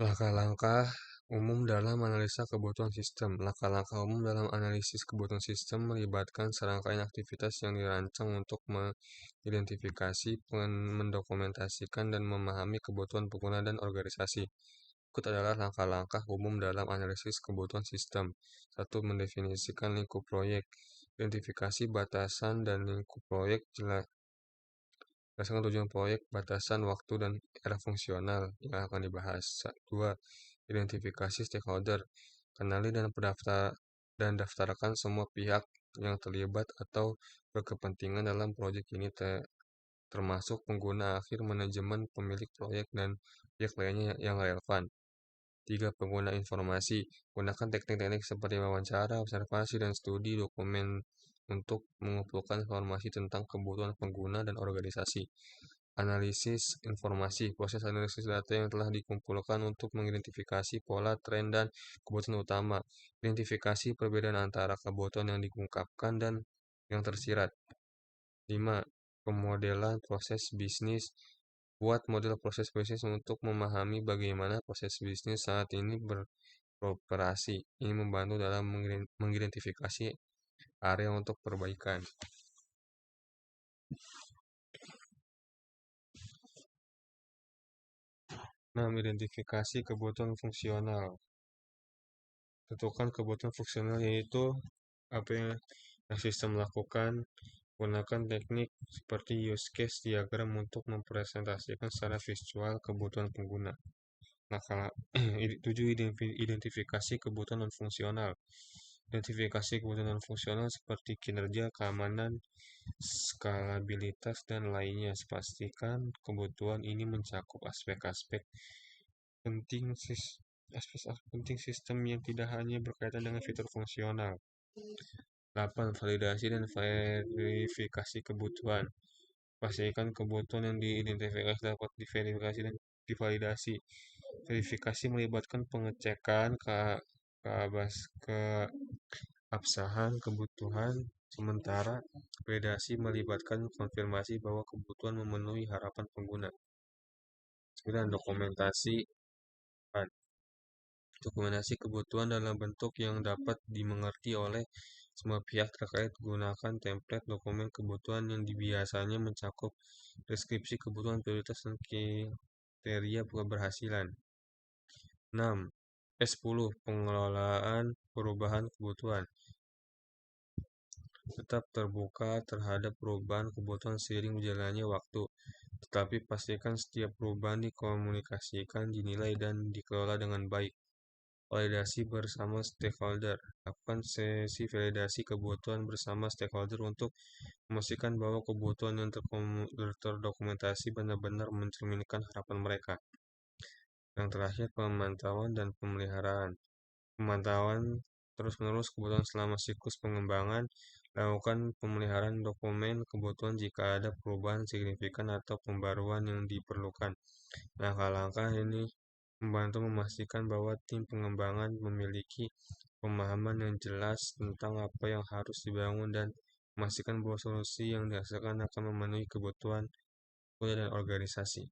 Langkah-langkah umum dalam analisa kebutuhan sistem. Langkah-langkah umum dalam analisis kebutuhan sistem melibatkan serangkaian aktivitas yang dirancang untuk mengidentifikasi, mendokumentasikan, dan memahami kebutuhan pengguna dan organisasi. Berikut adalah langkah-langkah umum dalam analisis kebutuhan sistem. 1. Mendefinisikan lingkup proyek. Identifikasi batasan dan lingkup proyek, berdasarkan tujuan proyek, batasan waktu, dan era fungsional yang akan dibahas. 2. Identifikasi stakeholder. Kenali dan daftarkan semua pihak yang terlibat atau berkepentingan dalam proyek ini, termasuk pengguna akhir, manajemen, pemilik proyek, dan pihak lainnya yang relevan. 3. Pengguna informasi. Gunakan teknik-teknik seperti wawancara, observasi, dan studi dokumen untuk mengumpulkan informasi tentang kebutuhan pengguna dan organisasi. Analisis informasi. Proses analisis data yang telah dikumpulkan untuk mengidentifikasi pola, tren, dan kebutuhan utama. Identifikasi perbedaan antara kebutuhan yang diungkapkan dan yang tersirat. 5. Pemodelan proses bisnis. Buat model proses bisnis untuk memahami bagaimana proses bisnis saat ini beroperasi. Ini membantu dalam mengidentifikasi area untuk perbaikan. 6. Identifikasi kebutuhan fungsional. Tentukan kebutuhan fungsional, yaitu apa yang sistem lakukan. Gunakan teknik seperti use case diagram untuk mempresentasikan secara visual kebutuhan pengguna. 7. Identifikasi kebutuhan non-fungsional. Identifikasi kebutuhan non-fungsional seperti kinerja, keamanan, skalabilitas, dan lainnya. Pastikan kebutuhan ini mencakup aspek-aspek penting sistem yang tidak hanya berkaitan dengan fitur fungsional. 8. Validasi dan verifikasi kebutuhan. Pastikan kebutuhan yang diidentifikasi dapat diverifikasi dan divalidasi. Verifikasi melibatkan pengecekan keabsahan kebutuhan, sementara validasi melibatkan konfirmasi bahwa kebutuhan memenuhi harapan pengguna. 9. Dokumentasi. Dokumentasi kebutuhan dalam bentuk yang dapat dimengerti oleh semua pihak terkait. Gunakan template dokumen kebutuhan yang biasanya mencakup deskripsi kebutuhan, prioritas, dan kriteria keberhasilan. 6. S10. Pengelolaan perubahan kebutuhan. Tetap terbuka terhadap perubahan kebutuhan seiring berjalannya waktu, tetapi pastikan setiap perubahan dikomunikasikan, dinilai, dan dikelola dengan baik. Validasi bersama stakeholder. Lakukan sesi validasi kebutuhan bersama stakeholder untuk memastikan bahwa kebutuhan yang terdokumentasi benar-benar mencerminkan harapan mereka. Yang terakhir, pemantauan dan pemeliharaan. Pemantauan terus-menerus kebutuhan selama siklus pengembangan. Lakukan pemeliharaan dokumen kebutuhan jika ada perubahan signifikan atau pembaruan yang diperlukan. Langkah-langkah ini membantu memastikan bahwa tim pengembangan memiliki pemahaman yang jelas tentang apa yang harus dibangun dan memastikan bahwa solusi yang dihasilkan akan memenuhi kebutuhan dan organisasi.